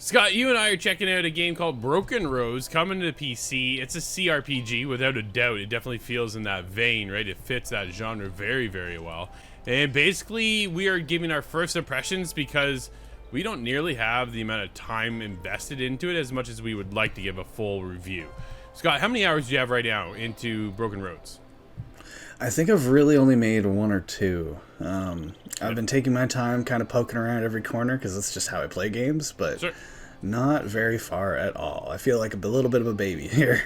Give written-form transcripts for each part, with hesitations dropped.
Scott, you and I are checking out a game called Broken Roads coming to PC. It's a CRPG, without a doubt. It definitely feels in that vein, right? It fits that genre very, very well. And basically, we are giving our first impressions because we don't nearly have the amount of time invested into it as much as we would like to give a full review. Scott, how many hours do you have right now into Broken Roads? I think I've really only made one or two. I've been taking my time kind of poking around every corner because that's just how I play games, but not very far at all. I feel like a little bit of a baby here.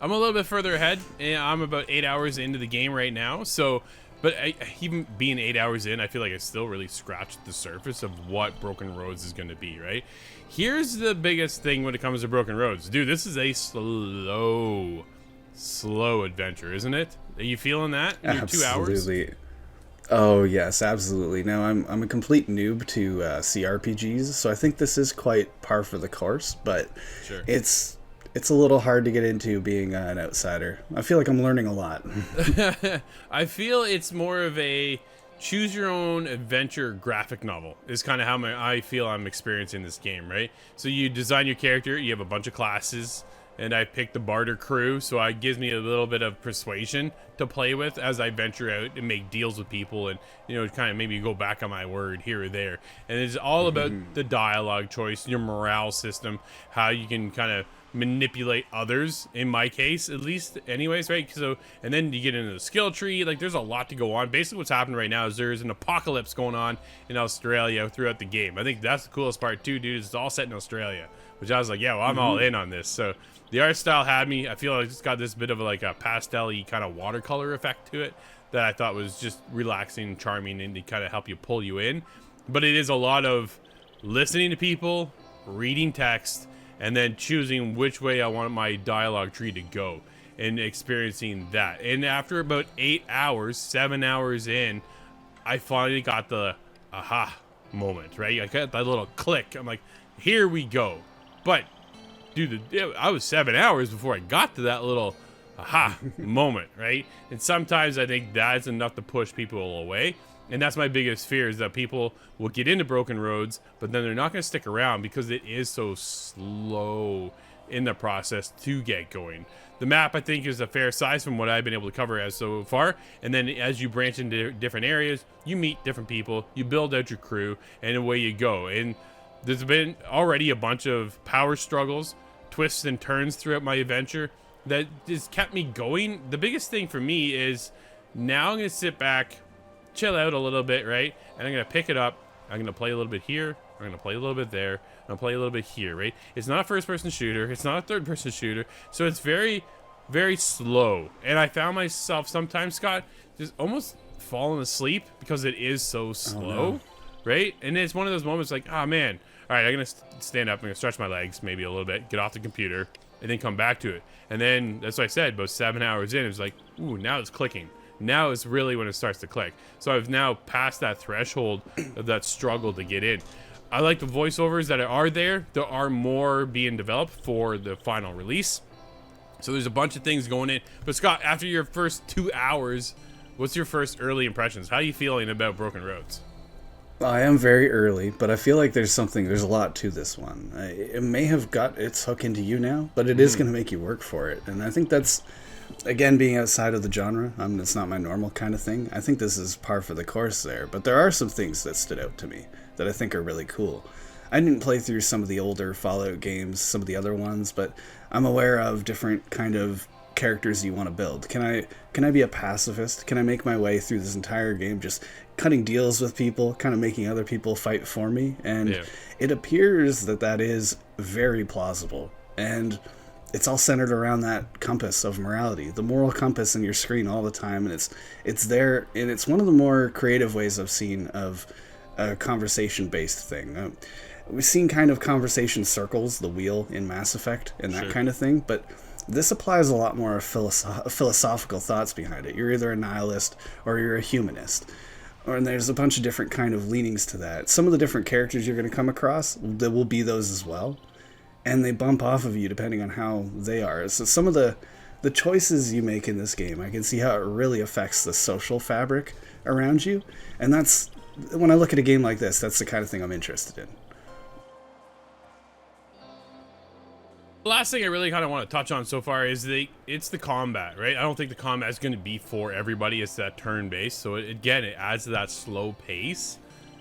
I'm a little bit further ahead, and I'm about 8 hours into the game right now. So, but even being 8 hours in, I feel like I still really scratched the surface of what Broken Roads is going to be, right? Here's the biggest thing when it comes to Broken Roads. Dude, this is a slow adventure, isn't it? Are you feeling that in your 2 hours? Absolutely. Oh yes, absolutely. No, I'm a complete noob to CRPGs, so I think this is quite par for the course. But it's a little hard to get into being an outsider. I feel like I'm learning a lot. I feel it's more of a choose your own adventure graphic novel is kind of how I feel I'm experiencing this game, right? So you design your character, you have a bunch of classes, and I picked the barter crew, so it gives me a little bit of persuasion to play with as I venture out and make deals with people and, you know, kind of maybe go back on my word here or there. And it's all about the dialogue choice, your morale system, how you can kind of manipulate others, in my case, at least anyways, right? So, and then you get into the skill tree, like there's a lot to go on. Basically what's happening right now is there's an apocalypse going on in Australia throughout the game. I think that's the coolest part too, dude, is it's all set in Australia, which I was like, yeah, well, I'm all in on this. So the art style had me. I feel like it's got this bit of like a pastel-y kind of watercolor effect to it that I thought was just relaxing and charming and to kind of help you pull you in. But it is a lot of listening to people, reading text, and then choosing which way I want my dialogue tree to go and experiencing that. And after about 8 hours, 7 hours in, I finally got the aha moment, right? I got that little click. I'm like, here we go. But dude, I was 7 hours before I got to that little aha moment, right? And sometimes I think that's enough to push people away. And that's my biggest fear, is that people will get into Broken Roads, but then they're not going to stick around because it is so slow in the process to get going. The map, I think, is a fair size from what I've been able to cover as so far. And then as you branch into different areas, you meet different people, you build out your crew, and away you go. And there's been already a bunch of power struggles, twists and turns throughout my adventure that just kept me going. The biggest thing for me is now I'm going to sit back, chill out a little bit, right? And I'm going to pick it up. I'm going to play a little bit here. I'm going to play a little bit there. I'm going to play a little bit here, right? It's not a first-person shooter. It's not a third-person shooter. So it's very, very slow. And I found myself sometimes, Scott, just almost falling asleep because it is so slow, right? And it's one of those moments like, oh, man. All right, I'm going to stand up. I'm going to stretch my legs maybe a little bit, get off the computer, and then come back to it. And then, that's what I said, about 7 hours in, it was like, ooh, now it's clicking. Now is really when it starts to click. So I've now passed that threshold of that struggle to get in. I like the voiceovers that are there. There are more being developed for the final release. So there's a bunch of things going in. But Scott, after your first 2 hours, what's your first early impressions? How are you feeling about Broken Roads? I am very early, but I feel like there's a lot to this one. It may have got its hook into you now, but it is going to make you work for it. And I think that's, again, being outside of the genre, it's not my normal kind of thing. I think this is par for the course there, but there are some things that stood out to me that I think are really cool. I didn't play through some of the older Fallout games, some of the other ones, but I'm aware of different kind of characters you want to build. Can I be a pacifist? Can I make my way through this entire game just cutting deals with people, kind of making other people fight for me? And it appears that is very plausible. And it's all centered around that compass of morality, the moral compass in your screen all the time, and it's there, and it's one of the more creative ways I've seen of a conversation-based thing. We've seen kind of conversation circles, the wheel in Mass Effect, and that kind of thing, but this applies a lot more philosophical thoughts behind it. You're either a nihilist or you're a humanist. And there's a bunch of different kind of leanings to that. Some of the different characters you're going to come across, there will be those as well. And they bump off of you depending on how they are. So some of the choices you make in this game, I can see how it really affects the social fabric around you. And that's, when I look at a game like this, that's the kind of thing I'm interested in. The last thing I really kind of want to touch on so far is it's the combat, right? I don't think the combat is going to be for everybody. It's that turn-based, so again, it adds to that slow pace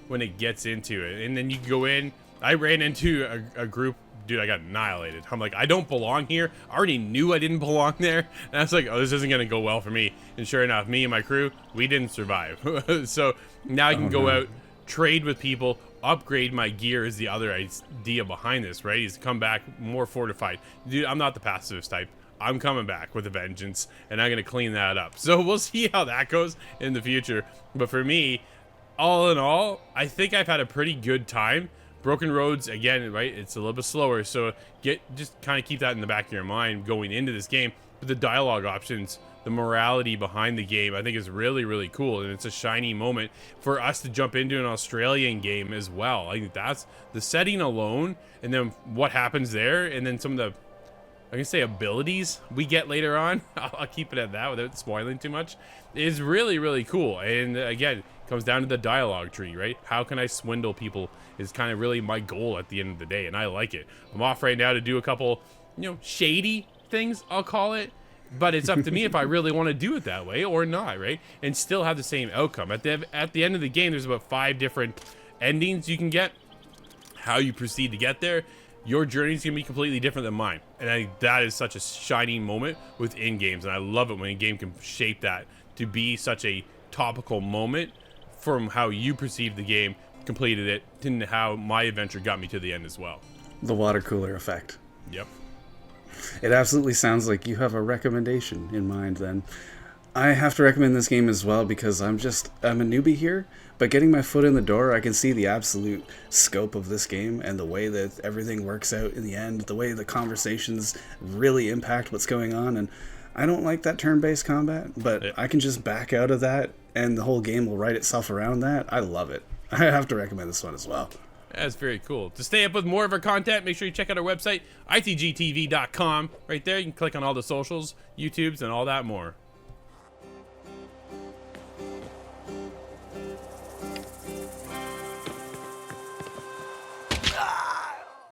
when it gets into it. And then you go in. I ran into a group, dude, I got annihilated. I'm like, I don't belong here. I already knew I didn't belong there. And I was like, oh, this isn't going to go well for me. And sure enough, me and my crew, we didn't survive. So now I can go out, trade with people, upgrade my gear is the other idea behind this, right? Is to come back more fortified. Dude, I'm not the pacifist type. I'm coming back with a vengeance, and I'm going to clean that up. So we'll see how that goes in the future. But for me, all in all, I think I've had a pretty good time. Broken Roads, again, right, it's a little bit slower, so just kind of keep that in the back of your mind going into this game. But the dialogue options, the morality behind the game, I think is really, really cool, and it's a shiny moment for us to jump into an Australian game as well. I think that's the setting alone, and then what happens there, and then some of the, I can say, abilities we get later on, I'll keep it at that without spoiling too much, is really, really cool. And again, it comes down to the dialogue tree, right? How can I swindle people is kind of really my goal at the end of the day, and I like it. I'm off right now to do a couple, shady things, I'll call it, but it's up to me if I really want to do it that way or not, right? And still have the same outcome. At the end of the game, there's about 5 different endings you can get. How you proceed to get there, your journey is going to be completely different than mine. And I think that is such a shining moment within games, and I love it when a game can shape that to be such a topical moment from how you perceive the game, completed it, to how my adventure got me to the end as well. The water cooler effect. Yep. It absolutely sounds like you have a recommendation in mind then. I have to recommend this game as well because I'm a newbie here, but getting my foot in the door, I can see the absolute scope of this game and the way that everything works out in the end, the way the conversations really impact what's going on. And I don't like that turn-based combat, but I can just back out of that and the whole game will write itself around that. I love it. I have to recommend this one as well. That's very cool. To stay up with more of our content, make sure you check out our website, itgtv.com. Right there, you can click on all the socials, YouTubes, and all that more.